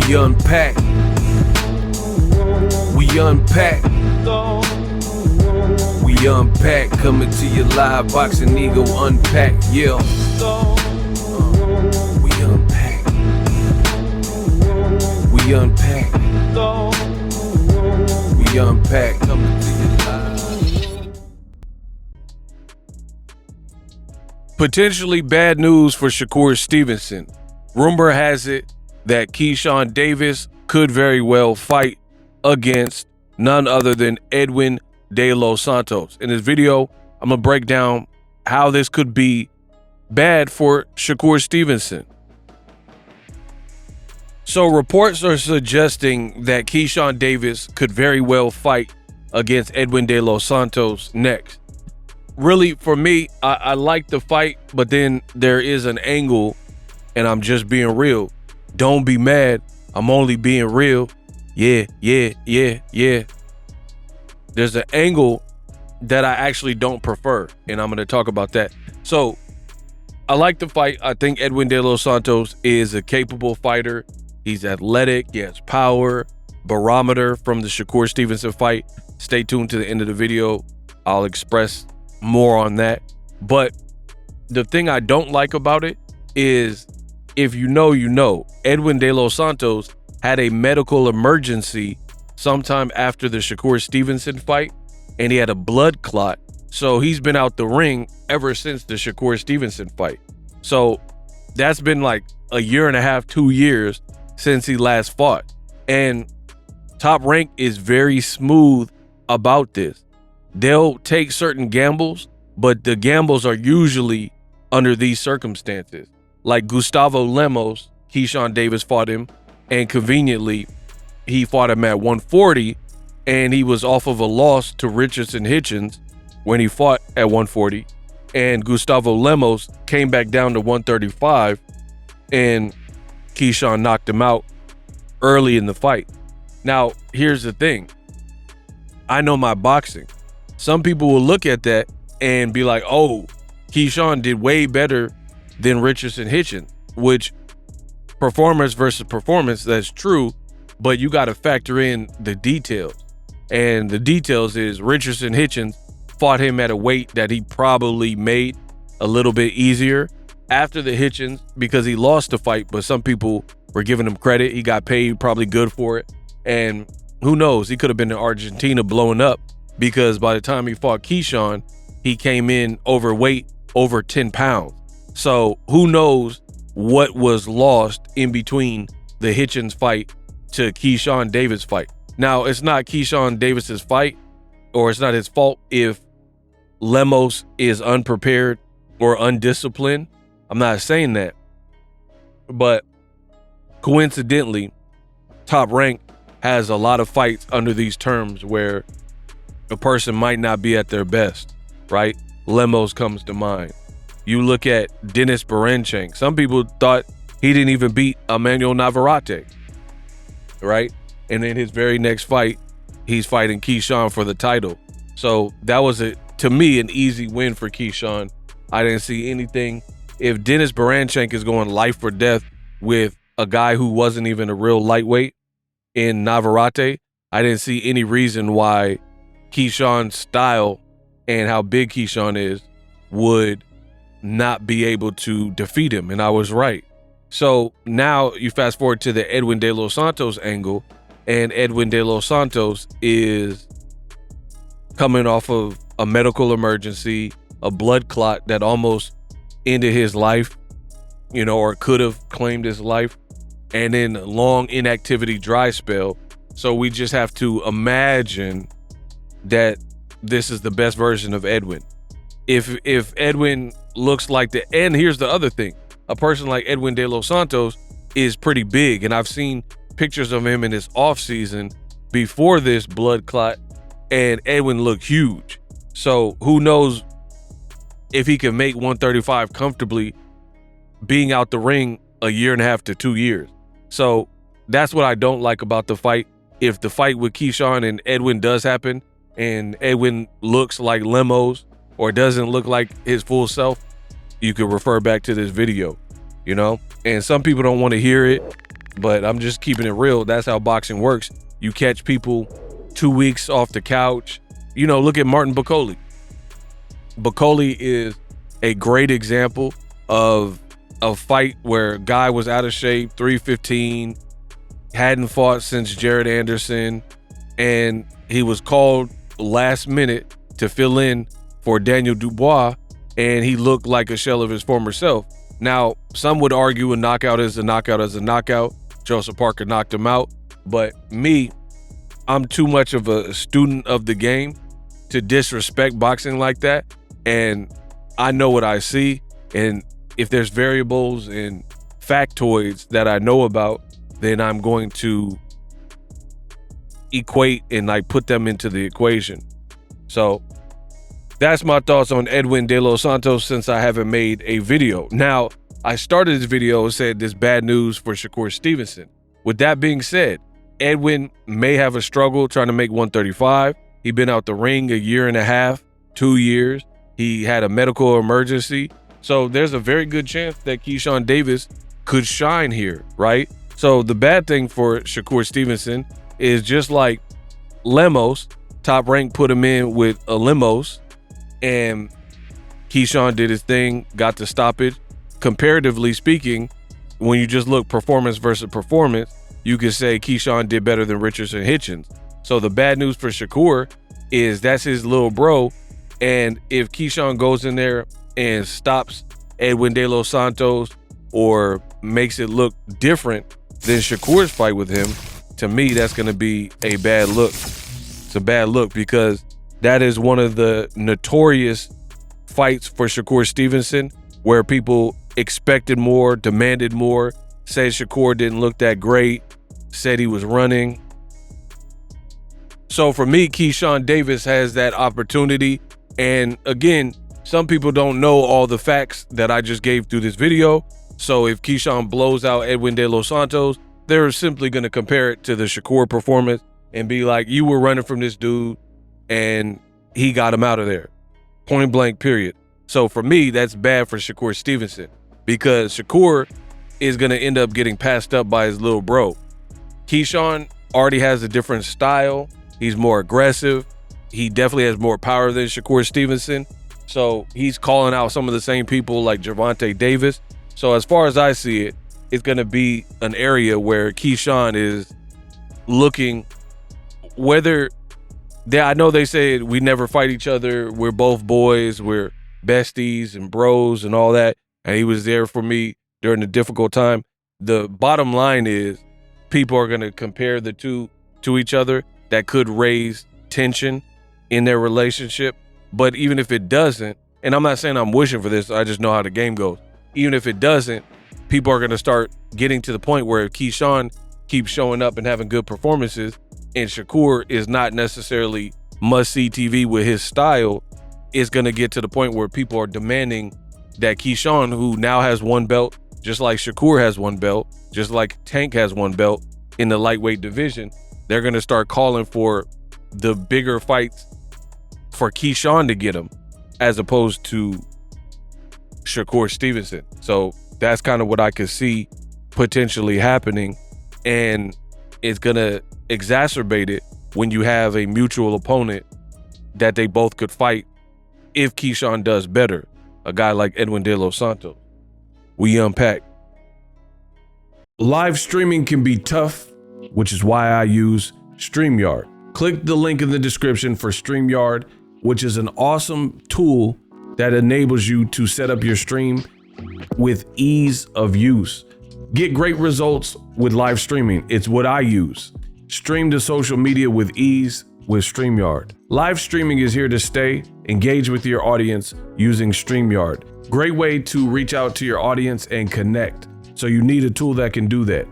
We unpack. We unpack. We unpack. Coming to your live boxing ego unpack. Yeah. We unpack. We unpack. We unpack. Coming to your live. Potentially bad news for Shakur Stevenson. Rumor has it that Keyshawn Davis could very well fight against none other than Edwin De Los Santos. In this video, I'm going to break down how this could be bad for Shakur Stevenson. So reports are suggesting that Keyshawn Davis could very well fight against Edwin De Los Santos next. Really, for me, I like the fight, but then there is an angle, and I'm just being real. Don't be mad. I'm only being real. Yeah. There's an angle that I actually don't prefer, and I'm going to talk about that. So I like the fight. I think Edwin De Los Santos is a capable fighter. He's athletic. He has power, barometer from the Shakur Stevenson fight. Stay tuned to the end of the video. I'll express more on that. But the thing I don't like about it is, if you know, you know, Edwin De Los Santos had a medical emergency sometime after the Shakur Stevenson fight, and he had a blood clot. So he's been out the ring ever since the Shakur Stevenson fight. So that's been like a year and a half, 2 years since he last fought. And Top Rank is very smooth about this. They'll take certain gambles, but the gambles are usually under these circumstances. Like Gustavo Lemos, Keyshawn Davis fought him, and conveniently, he fought him at 140, and he was off of a loss to Richardson Hitchens when he fought at 140. And Gustavo Lemos came back down to 135, and Keyshawn knocked him out early in the fight. Now, here's the thing. I know my boxing. Some people will look at that and be like, oh, Keyshawn did way better than Richardson Hitchens, which performance versus performance, that's true, but you got to factor in the details. And the details is Richardson Hitchens fought him at a weight that he probably made a little bit easier after the Hitchens because he lost the fight, but some people were giving him credit. He got paid probably good for it. And who knows, he could have been in Argentina blowing up, because by the time he fought Keyshawn, he came in overweight, over 10 pounds. So who knows what was lost in between the Hitchens fight to Keyshawn Davis fight. Now, it's not Keyshawn Davis's fight, or it's not his fault if Lemos is unprepared or undisciplined. I'm not saying that. But coincidentally, Top Rank has a lot of fights under these terms where a person might not be at their best, right? Lemos comes to mind. You look at Denis Beranchenko. Some people thought he didn't even beat Emmanuel Navarrete, right? And in his very next fight, he's fighting Keyshawn for the title. So that was, to me, an easy win for Keyshawn. I didn't see anything. If Denis Beranchenko is going life or death with a guy who wasn't even a real lightweight in Navarrete, I didn't see any reason why Keyshawn's style and how big Keyshawn is would not be able to defeat him. And I was right. So now you fast forward to the Edwin De Los Santos angle, and Edwin De Los Santos is coming off of a medical emergency, a blood clot that almost ended his life, you know, or could have claimed his life, and then a long inactivity dry spell. So we just have to imagine that this is the best version of Edwin. If Edwin looks like and here's the other thing, a person like Edwin De Los Santos is pretty big, and I've seen pictures of him in his off season before this blood clot, and Edwin looked huge. So who knows if he can make 135 comfortably being out the ring a year and a half to 2 years. So that's what I don't like about the fight. If the fight with Keyshawn and Edwin does happen, and Edwin looks like Lemos or doesn't look like his full self, you could refer back to this video, you know? And some people don't want to hear it, but I'm just keeping it real. That's how boxing works. You catch people 2 weeks off the couch. Look at Martin Bakole. Bakole is a great example of a fight where a guy was out of shape, 315, hadn't fought since Jared Anderson, and he was called last minute to fill in for Daniel Dubois, and he looked like a shell of his former self. Now, some would argue a knockout is a knockout is a knockout. Joseph Parker knocked him out. But me, I'm too much of a student of the game to disrespect boxing like that. And I know what I see. And if there's variables and factoids that I know about, then I'm going to equate and put them into the equation. So that's my thoughts on Edwin De Los Santos since I haven't made a video. Now, I started this video and said this bad news for Shakur Stevenson. With that being said, Edwin may have a struggle trying to make 135. He's been out the ring a year and a half, 2 years. He had a medical emergency. So there's a very good chance that Keyshawn Davis could shine here, right? So the bad thing for Shakur Stevenson is just like Lemos, Top Rank put him in with a Lemos, and Keyshawn did his thing, got the stoppage. Comparatively speaking, when you just look performance versus performance, you could say Keyshawn did better than Richardson Hitchens. So the bad news for Shakur is that's his little bro. And if Keyshawn goes in there and stops Edwin De Los Santos or makes it look different than Shakur's fight with him, to me, that's going to be a bad look. It's a bad look because that is one of the notorious fights for Shakur Stevenson where people expected more, demanded more, said Shakur didn't look that great, said he was running. So for me, Keyshawn Davis has that opportunity. And again, some people don't know all the facts that I just gave through this video. So if Keyshawn blows out Edwin De Los Santos, they're simply going to compare it to the Shakur performance and be like, you were running from this dude and he got him out of there. Point blank, period. So for me, that's bad for Shakur Stevenson because Shakur is going to end up getting passed up by his little bro. Keyshawn already has a different style. He's more aggressive. He definitely has more power than Shakur Stevenson. So he's calling out some of the same people like Gervonta Davis. So as far as I see it, it's going to be an area where Keyshawn is looking whether I know they say we never fight each other. We're both boys. We're besties and bros and all that. And he was there for me during the difficult time. The bottom line is people are going to compare the two to each other. That could raise tension in their relationship. But even if it doesn't, and I'm not saying I'm wishing for this, I just know how the game goes. Even if it doesn't, people are going to start getting to the point where if Keyshawn keeps showing up and having good performances and Shakur is not necessarily must-see TV with his style, it's going to get to the point where people are demanding that Keyshawn, who now has one belt, just like Shakur has one belt, just like Tank has one belt in the lightweight division, they're going to start calling for the bigger fights for Keyshawn to get him as opposed to Shakur Stevenson. So that's kind of what I could see potentially happening. And it's going to exacerbate it when you have a mutual opponent that they both could fight if Keyshawn does better. A guy like Edwin De Los Santos. We unpack. Live streaming can be tough, which is why I use StreamYard. Click the link in the description for StreamYard, which is an awesome tool that enables you to set up your stream with ease of use. Get great results with live streaming. It's what I use. Stream to social media with ease with StreamYard. Live streaming is here to stay. Engage with your audience using StreamYard. Great way to reach out to your audience and connect. So you need a tool that can do that.